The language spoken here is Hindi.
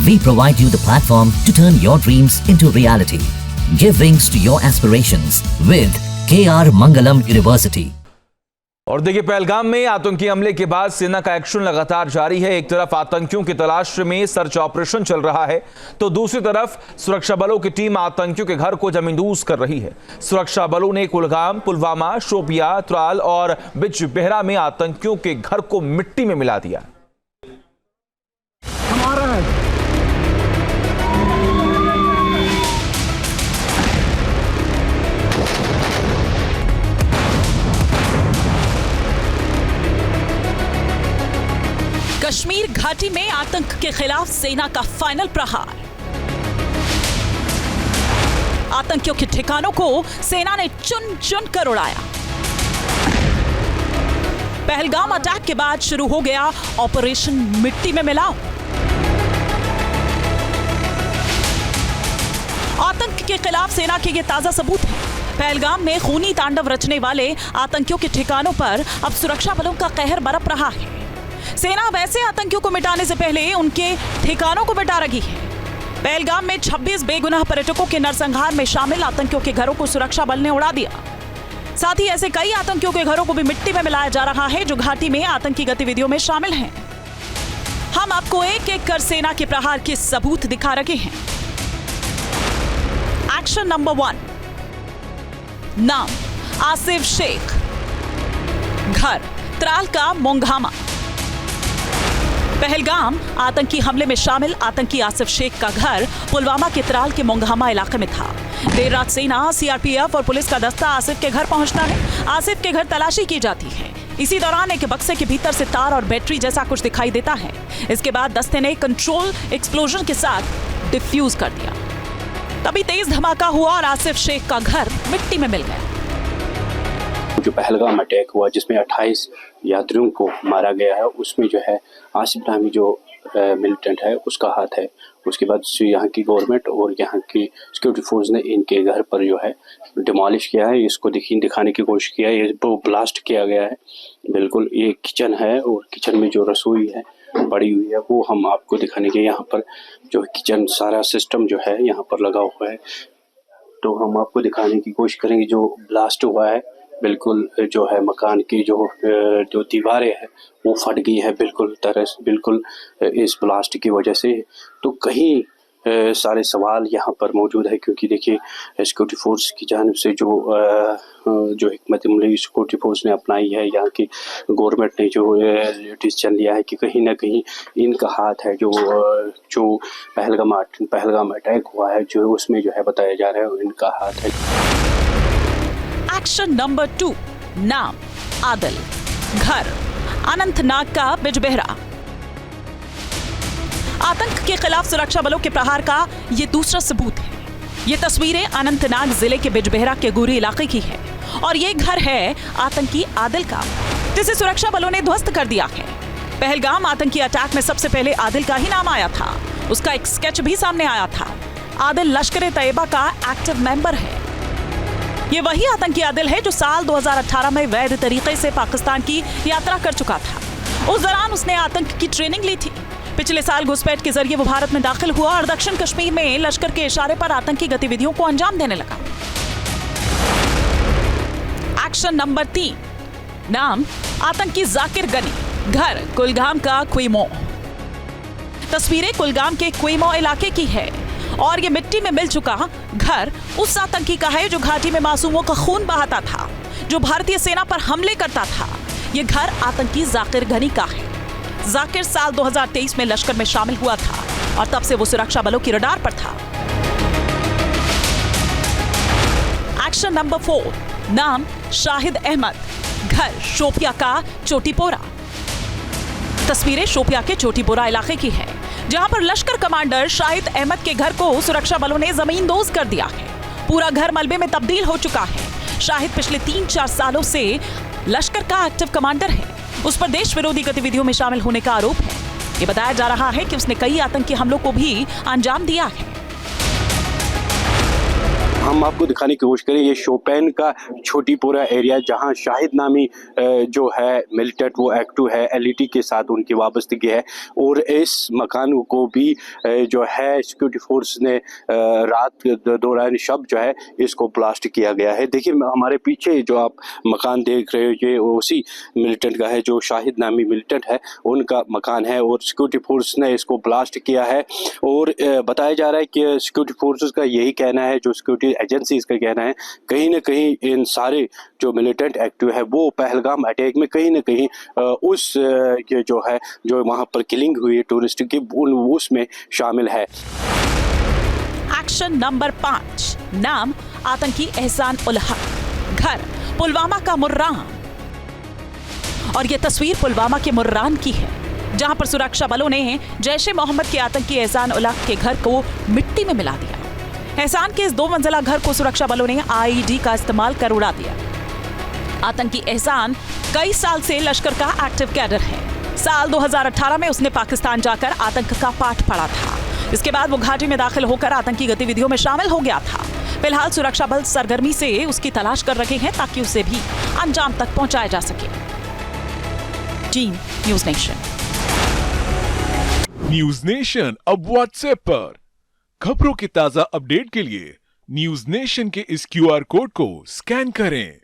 We provide you the platform to turn your dreams into reality. Give wings to your aspirations with KR Mangalam University. और देखिए, पहलगाम में आतंकी हमले के बाद सेना का एक्शन लगातार जारी है। एक तरफ आतंकियों की तलाश में सर्च ऑपरेशन चल रहा है, तो दूसरी तरफ सुरक्षा बलों की टीम आतंकियों के घर को जमींदोज कर रही है। सुरक्षा बलों ने कुलगाम, पुलवामा, शोपियां, त्राल और बिजबेहरा में आतंकियों के घर को मिट्टी में मिला दिया। कश्मीर घाटी में आतंक के खिलाफ सेना का फाइनल प्रहार। आतंकियों के ठिकानों को सेना ने चुन चुन कर उड़ाया। पहलगाम अटैक के बाद शुरू हो गया ऑपरेशन मिट्टी में मिलाओ। आतंक के खिलाफ सेना के ये ताजा सबूत है। पहलगाम में खूनी तांडव रचने वाले आतंकियों के ठिकानों पर अब सुरक्षा बलों का कहर बरप रहा है। सेना अब ऐसे आतंकियों को मिटाने से पहले उनके ठिकानों को मिटा रही है। पहलगाम में 26 बेगुनाह पर्यटकों के नरसंहार में शामिल आतंकियों के घरों को सुरक्षा बल ने उड़ा दिया। साथ ही ऐसे कई आतंकियों के घरों को भी मिट्टी में मिलाया जा रहा है जो घाटी में आतंकी गतिविधियों में शामिल हैं। हम आपको एक एक कर सेना के प्रहार के सबूत दिखा रहे हैं। Action number 1। नाम आसिफ शेख, घर त्राल का मोंघामा। पहलगाम आतंकी हमले में शामिल आतंकी आसिफ शेख का घर पुलवामा के त्राल के मोंघामा इलाके में था। देर रात सेना, सीआरपीएफ और पुलिस का दस्ता आसिफ के घर पहुंचता है। आसिफ के घर तलाशी की जाती है। इसी दौरान एक बक्से के भीतर से तार और बैटरी जैसा कुछ दिखाई देता है। इसके बाद दस्ते ने कंट्रोल एक्सप्लोजन के साथ डिफ्यूज कर दिया। तभी तेज धमाका हुआ और आसिफ शेख का घर मिट्टी में मिल गया। जो पहलगाम अटैक हुआ जिसमें 28 यात्रियों को मारा गया है, उसमें जो है आसिफ नामी जो मिलिटेंट है उसका हाथ है। उसके बाद यहाँ की गवर्नमेंट और यहाँ की सिक्योरिटी फोर्स ने इनके घर पर जो है डिमोलिश किया है। इसको दिखाने की कोशिश किया है। ये तो ब्लास्ट किया गया है। बिल्कुल ये किचन है और किचन में जो रसोई है पड़ी हुई है वो हम आपको दिखाने के। यहाँ पर जो किचन सारा सिस्टम जो है यहाँ पर लगा हुआ है, तो हम आपको दिखाने की कोशिश करेंगे। जो ब्लास्ट हुआ है बिल्कुल जो है मकान की जो दीवारें हैं वो फट गई है बिल्कुल इस ब्लास्ट की वजह से। तो कहीं सारे सवाल यहाँ पर मौजूद है, क्योंकि देखिए सिक्योरिटी फोर्स की जानिब से जो हिकमत अमली सिक्योरिटी फोर्स ने अपनाई है, यहाँ की गवर्नमेंट ने जो डिसीजन लिया है कि कहीं ना कहीं इनका हाथ है। जो पहलगाम अटैक हुआ है जो उसमें जो है बताया जा रहा है इनका हाथ है। Action number 2। नाम आदिल, घर अनंतनाग का बिजबेहरा। आतंक के खिलाफ सुरक्षा बलों के प्रहार का ये दूसरा सबूत है। ये तस्वीरें अनंतनाग जिले के बिजबेहरा के गुरी इलाके की है और ये घर है आतंकी आदिल का, जिसे सुरक्षा बलों ने ध्वस्त कर दिया है। पहलगाम आतंकी अटैक में सबसे पहले आदिल का ही नाम आया था। उसका एक स्केच भी सामने आया था। आदिल लश्कर-ए-तैयबा का एक्टिव मेंबर है। ये वही आतंकी आदिल है जो साल 2018 में वैध तरीके से पाकिस्तान की यात्रा कर चुका था। उस दौरान उसने आतंक की ट्रेनिंग ली थी। पिछले साल घुसपैठ के जरिए वो भारत में दाखिल हुआ और दक्षिण कश्मीर में लश्कर के इशारे पर आतंकी गतिविधियों को अंजाम देने लगा। Action number 3। नाम आतंकी जाकिर गनी, घर कुलगाम का क्वीमो। तस्वीरें कुलगाम के क्वीमो इलाके की है और ये मिट्टी में मिल चुका घर उस आतंकी का है जो घाटी में मासूमों का खून बहाता था, जो भारतीय सेना पर हमले करता था। ये घर आतंकी जाकिर गनी का है। जाकिर साल 2023 में लश्कर में शामिल हुआ था और तब से वो सुरक्षा बलों की रडार पर था। Action number 4। नाम शाहिद अहमद, घर शोपिया का चोटीपोरा। तस्वीरें शोपिया के चोटीपोरा इलाके की है, जहां पर लश्कर कमांडर शाहिद अहमद के घर को सुरक्षा बलों ने जमींदोज कर दिया है। पूरा घर मलबे में तब्दील हो चुका है। शाहिद पिछले 3-4 सालों से लश्कर का एक्टिव कमांडर है। उस पर देश विरोधी गतिविधियों में शामिल होने का आरोप है। ये बताया जा रहा है कि उसने कई आतंकी हमलों को भी अंजाम दिया है। हम आपको दिखाने की कोशिश करें, ये शोपियान का छोटीपुरा एरिया जहां शाहिद नामी जो है मिलिटेंट वो एक्टिव है, एलईटी के साथ उनकी वाबस्तगी है। और इस मकान को भी जो है सिक्योरिटी फोर्स ने रात के दौरान शब जो है इसको ब्लास्ट किया गया है। देखिए हमारे पीछे जो आप मकान देख रहे हो ये उसी मिलिटेंट का है, जो शाहिद नामी मिलिटेंट है उनका मकान है और सिक्योरिटी फोर्स ने इसको ब्लास्ट किया है। और बताया जा रहा है कि सिक्योरिटी फोर्सेस का यही कहना है, जो सिक्योरिटी एजेंसीज का कहना है, कहीं ना कहीं इन सारे जो मिलिटेंट एक्टिव है वो पहलगाम अटैक में कहीं ना कहीं उस ये जो है जो वहाँ पर किलिंग हुई है टूरिस्ट की उसमें शामिल है। एक्शन नंबर 5, नाम आतंकी एहसान उल हक, घर पुलवामा का मुर्रान। और ये तस्वीर पुलवामा के मुर्रान की है, जहां पर सुरक्षा बलों ने जैश ए मोहम्मद के आतंकी एहसान उल हक के घर को मिट्टी में मिला दिया। एहसान के इस 2 मंजिला घर को सुरक्षा बलों ने आईईडी का इस्तेमाल कर उड़ा दिया। आतंकी एहसान कई साल से लश्कर का एक्टिव कैडर है। साल 2018 में उसने पाकिस्तान जाकर आतंक का पाठ पढ़ा था। इसके बाद वो घाटी में दाखिल होकर आतंकी गतिविधियों में शामिल हो गया था। फिलहाल सुरक्षा बल सरगर्मी से उसकी तलाश कर रहे हैं ताकि उसे भी अंजाम तक पहुंचाया जा सके। Team news nation. News nation अब व्हाट्सएप पर खबरों के ताजा अपडेट के लिए न्यूज़ नेशन के इस QR कोड को स्कैन करें।